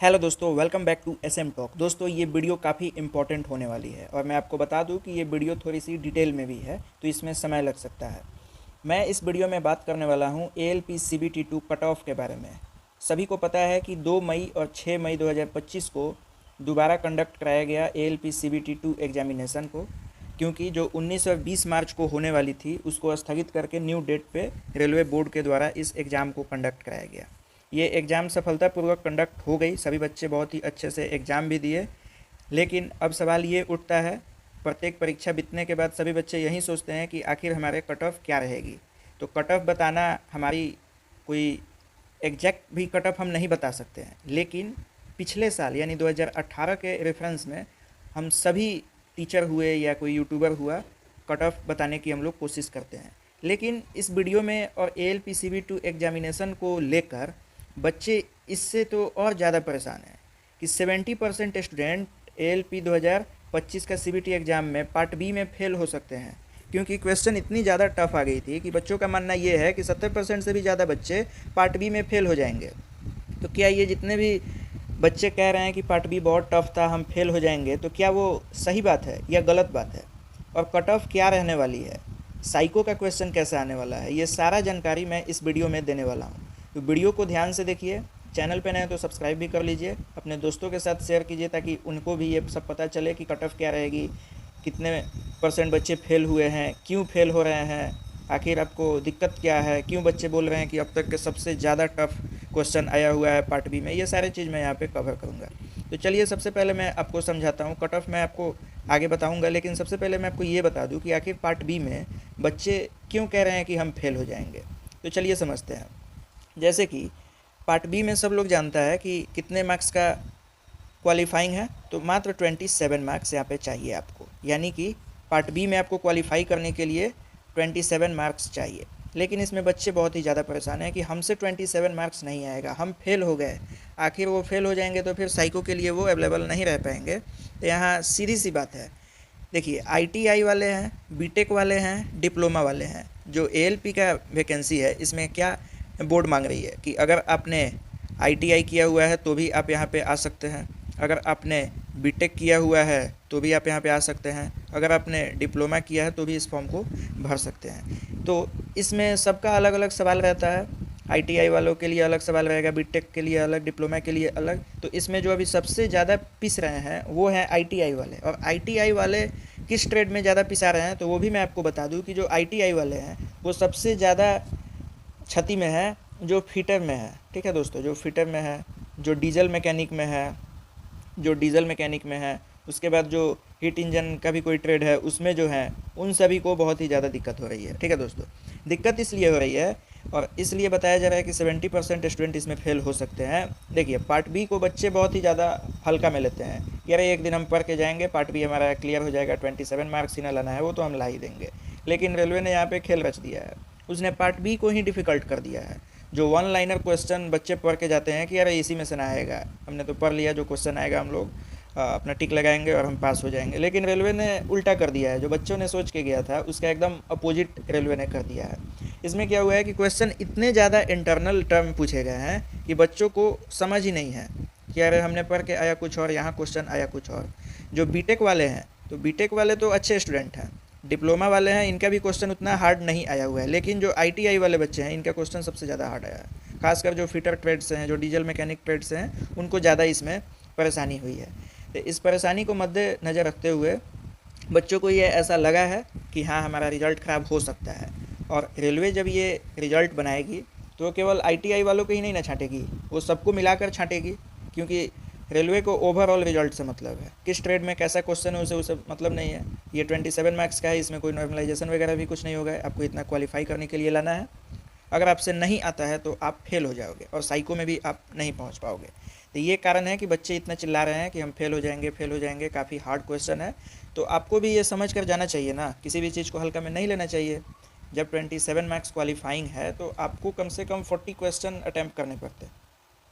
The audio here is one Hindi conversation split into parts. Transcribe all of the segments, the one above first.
हेलो दोस्तों, welcome back to S M talk. दोस्तों, ये वीडियो काफ़ी इंपॉर्टेंट होने वाली है और मैं आपको बता दूं कि ये वीडियो थोड़ी सी डिटेल में भी है, तो इसमें समय लग सकता है। मैं इस वीडियो में बात करने वाला हूं ALP CBT2 कट ऑफ के बारे में। सभी को पता है कि 2 मई और 6 मई 2025 को दोबारा कंडक्ट कराया गया ALP CBT2 एग्जामिनेशन को, क्योंकि जो 19 और 20 मार्च को होने वाली थी उसको स्थगित करके न्यू डेट पे रेलवे बोर्ड के द्वारा इस एग्ज़ाम को कंडक्ट कराया गया। ये एग्ज़ाम सफलतापूर्वक कंडक्ट हो गई, सभी बच्चे बहुत ही अच्छे से एग्ज़ाम भी दिए। लेकिन अब सवाल ये उठता है, प्रत्येक परीक्षा बीतने के बाद सभी बच्चे यही सोचते हैं कि आखिर हमारे कट ऑफ क्या रहेगी। तो कट ऑफ बताना हमारी कोई एग्जैक्ट भी कट ऑफ हम नहीं बता सकते हैं, लेकिन पिछले साल यानी 2018 के रेफरेंस में हम सभी टीचर हुए या कोई यूट्यूबर हुआ, कट ऑफ बताने की हम लोग कोशिश करते हैं। लेकिन इस वीडियो में और ALP CB2 एग्जामिनेशन को लेकर बच्चे इससे तो और ज़्यादा परेशान हैं कि 70% स्टूडेंट ALP 2025 का CBT एग्ज़ाम में पार्ट बी में फेल हो सकते हैं, क्योंकि क्वेश्चन इतनी ज़्यादा टफ आ गई थी कि बच्चों का मानना ये है कि 70% से भी ज़्यादा बच्चे पार्ट बी में फेल हो जाएंगे। तो क्या ये जितने भी बच्चे कह रहे हैं कि पार्ट बी बहुत टफ था, हम फेल हो जाएंगे, तो क्या वो सही बात है या गलत बात है? और कट ऑफ क्या रहने वाली है, साइको का क्वेश्चन कैसे आने वाला है, ये सारा जानकारी मैं इस वीडियो में देने वाला हूँ। तो वीडियो को ध्यान से देखिए, चैनल पे नए हैं तो सब्सक्राइब भी कर लीजिए, अपने दोस्तों के साथ शेयर कीजिए ताकि उनको भी ये सब पता चले कि कट ऑफ क्या रहेगी, कितने % बच्चे फेल हुए हैं, क्यों फेल हो रहे हैं, आखिर आपको दिक्कत क्या है, क्यों बच्चे बोल रहे हैं कि अब तक के सबसे ज़्यादा टफ क्वेश्चन आया हुआ है पार्ट बी में। ये सारे चीज़ मैं यहाँ पे कवर करूँगा। तो चलिए, सबसे पहले मैं आपको समझाता हूँ। कट ऑफ मैं आपको आगे बताऊँगा, लेकिन सबसे पहले मैं आपको ये बता दूँ कि आखिर पार्ट बी में बच्चे क्यों कह रहे हैं कि हम फेल हो जाएंगे। तो चलिए समझते हैं। जैसे कि पार्ट बी में सब लोग जानता है कि कितने मार्क्स का क्वालिफाइंग है, तो मात्र 27 मार्क्स यहाँ पे चाहिए आपको, यानी कि पार्ट बी में आपको क्वालिफाई करने के लिए 27 मार्क्स चाहिए। लेकिन इसमें बच्चे बहुत ही ज़्यादा परेशान हैं कि हमसे 27 मार्क्स नहीं आएगा, हम फेल हो गए। आखिर वो फेल हो जाएंगे तो फिर साइको के लिए वो अवेलेबल नहीं रह पाएंगे। तो यहाँ सीधी सी बात है, देखिए ITI वाले हैं, बीटेक वाले हैं, डिप्लोमा वाले हैं। जो ALP का वैकेंसी है इसमें क्या बोर्ड मांग रही है कि अगर आपने ITI किया हुआ है तो भी आप यहाँ पे आ सकते हैं, अगर आपने बीटेक किया हुआ है तो भी आप यहाँ पे आ सकते हैं, अगर आपने डिप्लोमा किया है तो भी इस फॉर्म को भर सकते हैं। तो इसमें सबका अलग अलग सवाल रहता है। ITI वालों के लिए अलग सवाल रहेगा, बीटेक के लिए अलग, डिप्लोमा के लिए अलग। तो इसमें जो अभी सबसे ज़्यादा पिस रहे हैं वो हैं ITI वाले। और ITI वाले किस ट्रेड में ज़्यादा पिसा रहे हैं तो वो भी मैं आपको बता दूं कि जो ITI वाले हैं वो सबसे ज़्यादा क्षति में है जो फिटर में है। ठीक है दोस्तों, जो फिटर में है, जो डीजल मैकेनिक में है, जो डीजल मैकेनिक में है, उसके बाद जो हीट इंजन का भी कोई ट्रेड है उसमें जो है, उन सभी को बहुत ही ज़्यादा दिक्कत हो रही है। ठीक है दोस्तों, दिक्कत इसलिए हो रही है और इसलिए बताया जा रहा है कि 70% स्टूडेंट इसमें फेल हो सकते हैं। देखिए, पार्ट बी को बच्चे बहुत ही ज़्यादा हल्का में लेते हैं कि अरे एक दिन हम पढ़ के जाएंगे, पार्ट बी हमारा क्लियर हो जाएगा, 27 मार्क्स ही ना लाना है वो तो हम ला ही देंगे। लेकिन रेलवे ने यहाँ पे खेल रच दिया है, उसने पार्ट बी को ही डिफ़िकल्ट कर दिया है। जो वन लाइनर क्वेश्चन बच्चे पढ़ के जाते हैं कि अरे इसी में से ना आएगा, हमने तो पढ़ लिया, जो क्वेश्चन आएगा हम लोग अपना टिक लगाएंगे और हम पास हो जाएंगे। लेकिन रेलवे ने उल्टा कर दिया है, जो बच्चों ने सोच के गया था उसका एकदम अपोजिट रेलवे ने कर दिया है। इसमें क्या हुआ है कि क्वेश्चन इतने ज़्यादा इंटरनल टर्म पूछे गए हैं कि बच्चों को समझ ही नहीं है कि अरे हमने पढ़ के आया कुछ और, यहाँ क्वेश्चन आया कुछ और। जो बीटेक वाले हैं तो बीटेक वाले तो अच्छे स्टूडेंट हैं, डिप्लोमा वाले हैं, इनका भी क्वेश्चन उतना हार्ड नहीं आया हुआ है। लेकिन जो ITI वाले बच्चे हैं इनका क्वेश्चन सबसे ज़्यादा हार्ड आया है। खासकर जो फिटर ट्रेड से हैं, जो डीजल मैकेनिक ट्रेड से हैं, उनको ज़्यादा इसमें परेशानी हुई है। तो इस परेशानी को मद्देनज़र रखते हुए बच्चों को ये ऐसा लगा है कि हाँ, हमारा रिज़ल्ट ख़राब हो सकता है। और रेलवे जब ये रिज़ल्ट बनाएगी तो केवल ITI वालों को ही नहीं ना छाँटेगी, वो सबको मिलाकर छाँटेगी, क्योंकि रेलवे को ओवरऑल रिजल्ट से मतलब है। किस ट्रेड में कैसा क्वेश्चन है उसे मतलब नहीं है। ये 27 मार्क्स का है, इसमें कोई नॉर्मलाइजेशन वगैरह भी कुछ नहीं होगा, आपको इतना क्वालिफाई करने के लिए लाना है। अगर आपसे नहीं आता है तो आप फेल हो जाओगे और साइको में भी आप नहीं पहुंच पाओगे। तो ये कारण है कि बच्चे इतना चिल्ला रहे हैं कि हम फेल हो जाएंगे, फेल हो जाएंगे। काफ़ी हार्ड क्वेश्चन है, तो आपको भी ये समझ कर जाना चाहिए ना, किसी भी चीज़ को हल्का में नहीं लेना चाहिए। जब 27 मार्क्स क्वालिफाइंग है तो आपको कम से कम 40 क्वेश्चन अटैम्प्ट करने पड़ते हैं,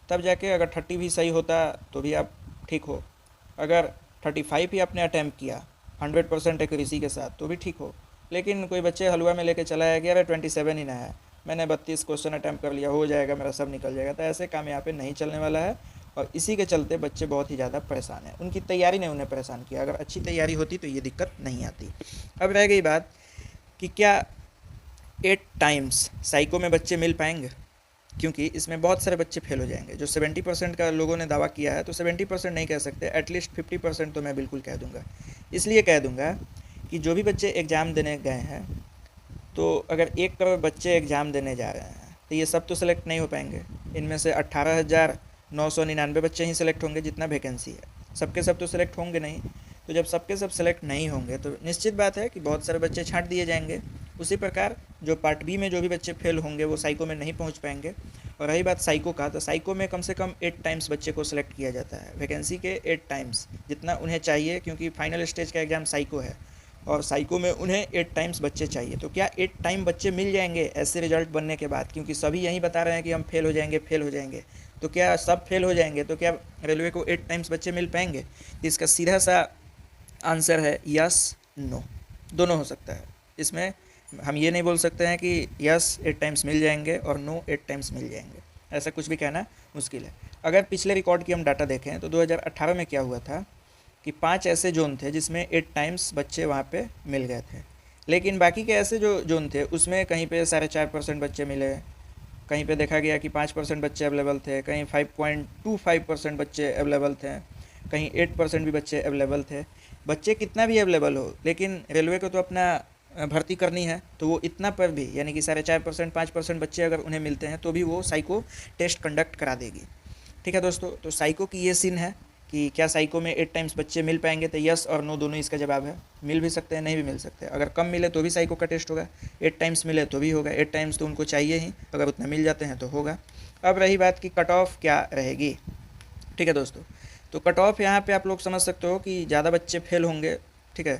तब जाके अगर 30 भी सही होता तो भी आप ठीक हो। अगर 35 ही आपने अटैम्प्ट किया 100% एक्यूरेसी के साथ तो भी ठीक हो। लेकिन कोई बच्चे हलवा में लेके चला गया, अरे 27 ही ना है, मैंने 32 क्वेश्चन अटैम्प्ट कर लिया, हो जाएगा, मेरा सब निकल जाएगा। तो ऐसे काम यहाँ पे नहीं चलने वाला है। और इसी के चलते बच्चे बहुत ही ज़्यादा परेशान हैं। उनकी तैयारी ने उन्हें परेशान किया, अगर अच्छी तैयारी होती तो ये दिक्कत नहीं आती। अब रह गई बात कि क्या 8 टाइम्स साइको में बच्चे मिल पाएंगे, क्योंकि इसमें बहुत सारे बच्चे फेल हो जाएंगे। जो 70% का लोगों ने दावा किया है, तो 70% नहीं कह सकते, एटलीस्ट 50% तो मैं बिल्कुल कह दूंगा। इसलिए कह दूंगा कि जो भी बच्चे एग्ज़ाम देने गए हैं, तो अगर 1 करोड़ बच्चे एग्ज़ाम देने जा रहे हैं तो ये सब तो सिलेक्ट नहीं हो पाएंगे। इनमें से 18,999 बच्चे ही सिलेक्ट होंगे जितना वैकेंसी है, सबके सब तो सिलेक्ट होंगे नहीं। तो जब सबके सब सिलेक्ट नहीं होंगे तो निश्चित बात है कि बहुत सारे बच्चे छांट दिए जाएंगे। उसी प्रकार जो पार्ट बी में जो भी बच्चे फेल होंगे वो साइको में नहीं पहुंच पाएंगे। और रही बात साइको का, तो साइको में कम से कम 8 टाइम्स बच्चे को सिलेक्ट किया जाता है, वैकेंसी के 8 टाइम्स जितना उन्हें चाहिए, क्योंकि फाइनल स्टेज का एग्ज़ाम साइको है और साइको में उन्हें 8 टाइम्स बच्चे चाहिए। तो क्या 8 टाइम बच्चे मिल जाएंगे ऐसे रिजल्ट बनने के बाद? क्योंकि सभी यही बता रहे हैं कि हम फेल हो जाएंगे, फेल हो जाएंगे। तो क्या सब फेल हो जाएंगे? तो क्या रेलवे को 8 टाइम्स बच्चे मिल पाएंगे? तो इसका सीधा सा आंसर है यस, नो, दोनों हो सकता है। इसमें हम ये नहीं बोल सकते हैं कि यस 8 टाइम्स मिल जाएंगे और नो 8 टाइम्स मिल जाएंगे, ऐसा कुछ भी कहना मुश्किल है। अगर पिछले रिकॉर्ड की हम डाटा देखें तो 2018 में क्या हुआ था कि 5 ऐसे जोन थे जिसमें 8 टाइम्स बच्चे वहाँ पे मिल गए थे। लेकिन बाकी के ऐसे जो जोन थे उसमें कहीं पे 4.5% बच्चे मिले, कहीं पे देखा गया कि 5% बच्चे अवेलेबल थे, कहीं 5.25% बच्चे अवेलेबल थे, कहीं 8% भी बच्चे अवेलेबल थे। बच्चे कितना भी अवेलेबल हो, लेकिन रेलवे को तो अपना भर्ती करनी है, तो वो इतना पर भी यानी कि 4.5% 5% बच्चे अगर उन्हें मिलते हैं तो भी वो साइको टेस्ट कंडक्ट करा देगी। ठीक है दोस्तों, तो साइको की ये सीन है कि क्या साइको में 8 टाइम्स बच्चे मिल पाएंगे? तो यस और नो दोनों इसका जवाब है। मिल भी सकते हैं, नहीं भी मिल सकते। अगर कम मिले तो भी साइको का टेस्ट होगा, 8 टाइम्स मिले तो भी होगा। 8 टाइम्स तो उनको चाहिए ही, अगर उतना मिल जाते हैं तो होगा। अब रही बात कि कट ऑफ क्या रहेगी। ठीक है दोस्तों, तो कट ऑफ यहाँ पे आप लोग समझ सकते हो कि ज़्यादा बच्चे फेल होंगे। ठीक है,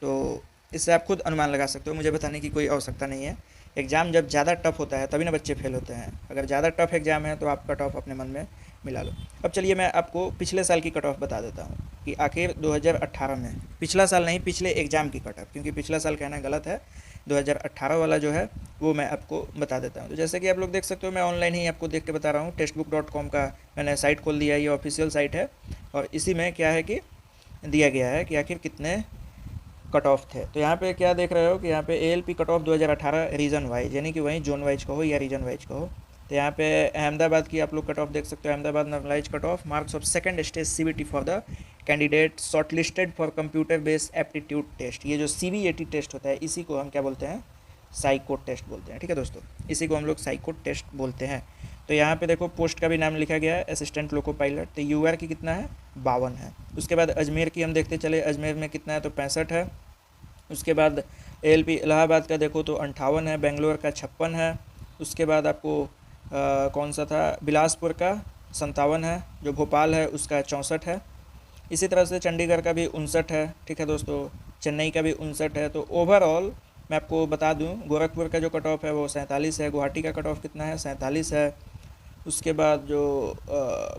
तो इससे आप खुद अनुमान लगा सकते हो, मुझे बताने की कोई आवश्यकता नहीं है। एग्ज़ाम जब ज़्यादा टफ होता है तभी ना बच्चे फेल होते हैं। अगर ज़्यादा टफ एग्ज़ाम है तो आप कट ऑफ अपने मन में मिला लो। अब चलिए मैं आपको पिछले साल की कट ऑफ बता देता हूँ कि आखिर 2018 में, पिछला साल नहीं, पिछले एग्ज़ाम की कट ऑफ, क्योंकि पिछला साल कहना गलत है। 2018 वाला जो है वो मैं आपको बता देता हूँ। तो जैसे कि आप लोग देख सकते हो, मैं ऑनलाइन ही आपको देख के बता रहा हूँ। टेक्स्टबुक.com का मैंने साइट खोल दिया है, ये ऑफिशियल साइट है और इसी में क्या है कि दिया गया है कि आखिर कितने कट ऑफ थे। तो यहाँ पे क्या देख रहे हो कि यहाँ पे ALP cut off 2018 region wise, यानी कि वहीं जोन वाइज कहो या रीजन वाइज कहो। तो यहाँ पे अहमदाबाद की आप लोग कट ऑफ देख सकते हो। Ahmedabad normalise cut off marks of second stage CBT for the candidate shortlisted for computer based aptitude test. ये जो CBAT टेस्ट होता है इसी को हम क्या बोलते हैं? साइको टेस्ट बोलते हैं। ठीक है दोस्तों, इसी को हम लोग साइको टेस्ट बोलते हैं। तो यहाँ पे देखो पोस्ट का भी नाम लिखा गया है, असिस्टेंट लोको पायलट। तो UR की कितना है? 52 है। उसके बाद अजमेर की हम देखते चले, अजमेर में कितना है? तो 65 है। उसके बाद ALP इलाहाबाद का देखो तो 58 है, बेंगलोर का 56 है। उसके बाद आपको कौन सा था? बिलासपुर का 57 है, जो भोपाल है उसका 64 है। इसी तरह से चंडीगढ़ का भी 59 है। ठीक है दोस्तों, चेन्नई का भी 59 है। तो ओवरऑल मैं आपको बता दूं, गोरखपुर का जो कट ऑफ है वो 47 है। गुवाहाटी का कट ऑफ कितना है? 47 है। उसके बाद जो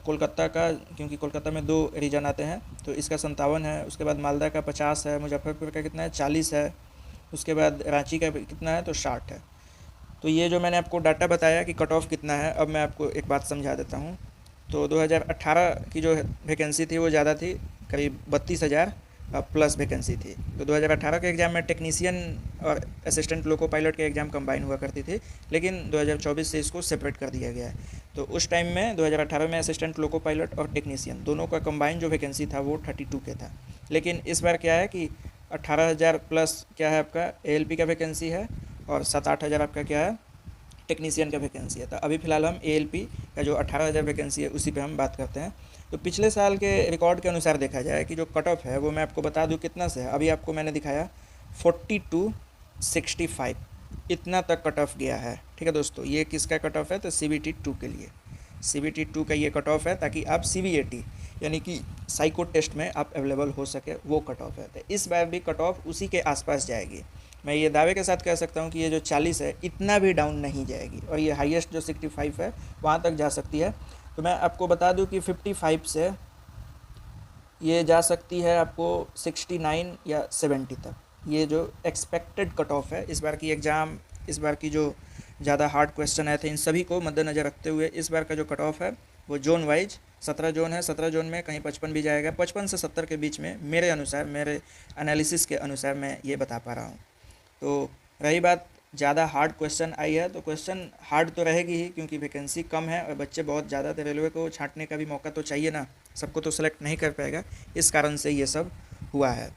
कोलकाता का, क्योंकि कोलकाता में 2 रीजन आते हैं, तो इसका 57 है। उसके बाद मालदा का 50 है। मुजफ्फरपुर का कितना है? 40 है। उसके बाद रांची का कितना है? तो 60 है। तो ये जो मैंने आपको डाटा बताया कि कट ऑफ कितना है, अब मैं आपको एक बात समझा देता हूँ। तो 2018 की जो वैकेंसी थी वो ज़्यादा थी, करीब 32,000 प्लस वैकेंसी थी। तो 2018 के एग्ज़ाम में टेक्नीशियन और असिस्टेंट लोको पायलट के एग्ज़ाम कंबाइन हुआ करती थी, लेकिन 2024 से इसको सेपरेट कर दिया गया है। तो उस टाइम में 2018 में असिस्टेंट लोको पायलट और टेक्नीशियन दोनों का कंबाइन जो वैकेंसी था वो 32 के था। लेकिन इस बार क्या है कि 18,000 प्लस क्या है आपका ALP का वैकेंसी है और 7-8 हज़ार आपका क्या है? टेक्नीशियन का वैकेंसी है। तो अभी फ़िलहाल हम ALP का जो 18,000 वैकेंसी है उसी पे हम बात करते हैं। तो पिछले साल के रिकॉर्ड के अनुसार देखा जाए कि जो कट ऑफ है वो मैं आपको बता दूं कितना से है। अभी आपको मैंने दिखाया 4265, इतना तक कट ऑफ गया है। ठीक है दोस्तों, ये किसका कट ऑफ है? तो CBT 2 के लिए, CBT 2 का ये कट ऑफ है, ताकि आप CBAT यानी कि साइको टेस्ट में आप अवेलेबल हो सके, वो कट ऑफ है। तो इस बार भी कट ऑफ उसी के आसपास जाएगी। मैं ये दावे के साथ कह सकता हूँ कि ये जो 40 है इतना भी डाउन नहीं जाएगी, और ये हाईएस्ट जो 65 है वहाँ तक जा सकती है। तो मैं आपको बता दूं कि 55 से ये जा सकती है आपको 69 या 70 तक। ये जो एक्सपेक्टेड कट ऑफ है इस बार की एग्ज़ाम, इस बार की जो ज़्यादा हार्ड क्वेश्चन आए थे, इन सभी को मद्देनज़र रखते हुए इस बार का जो कट ऑफ है वो जोन वाइज 17 जोन है, 17 जोन में कहीं 55 भी जाएगा, 55 से 70 के बीच में मेरे अनुसार, मेरे एनालिसिस के अनुसार मैं ये बता पा रहा हूँ। तो रही बात ज़्यादा हार्ड क्वेश्चन आई है, तो क्वेश्चन हार्ड तो रहेगी ही, क्योंकि वैकेंसी कम है और बच्चे बहुत ज़्यादा थे। रेलवे को छांटने का भी मौका तो चाहिए ना, सबको तो सेलेक्ट नहीं कर पाएगा, इस कारण से ये सब हुआ है।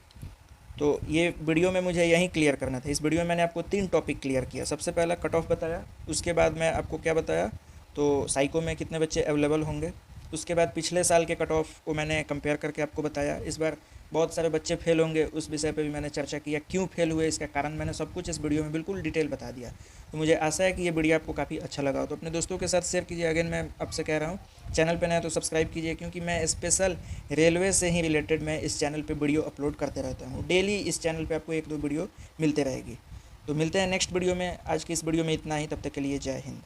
तो ये वीडियो में मुझे यहीं क्लियर करना था। इस वीडियो में मैंने आपको 3 टॉपिक क्लियर किया। सबसे पहला कट ऑफ बताया, उसके बाद मैं आपको क्या बताया, तो साइको में कितने बच्चे अवेलेबल होंगे, उसके बाद पिछले साल के कट ऑफ को मैंने कंपेयर करके आपको बताया। इस बार बहुत सारे बच्चे फेल होंगे, उस विषय पे भी मैंने चर्चा किया, क्यों फेल हुए, इसका कारण मैंने सब कुछ इस वीडियो में बिल्कुल डिटेल बता दिया। तो मुझे आशा है कि ये वीडियो आपको काफ़ी अच्छा लगा हो, तो अपने दोस्तों के साथ शेयर कीजिए। अगेन मैं आपसे कह रहा हूँ, चैनल पे नया तो सब्सक्राइब कीजिए, क्योंकि मैं स्पेशल रेलवे से ही रिलेटेड मैं इस चैनल पे वीडियो अपलोड करते रहता हूँ। डेली इस चैनल पे आपको 1-2 वीडियो मिलते रहेगी। तो मिलते हैं नेक्स्ट वीडियो में। आज की इस वीडियो में इतना ही, तब तक के लिए जय हिंद।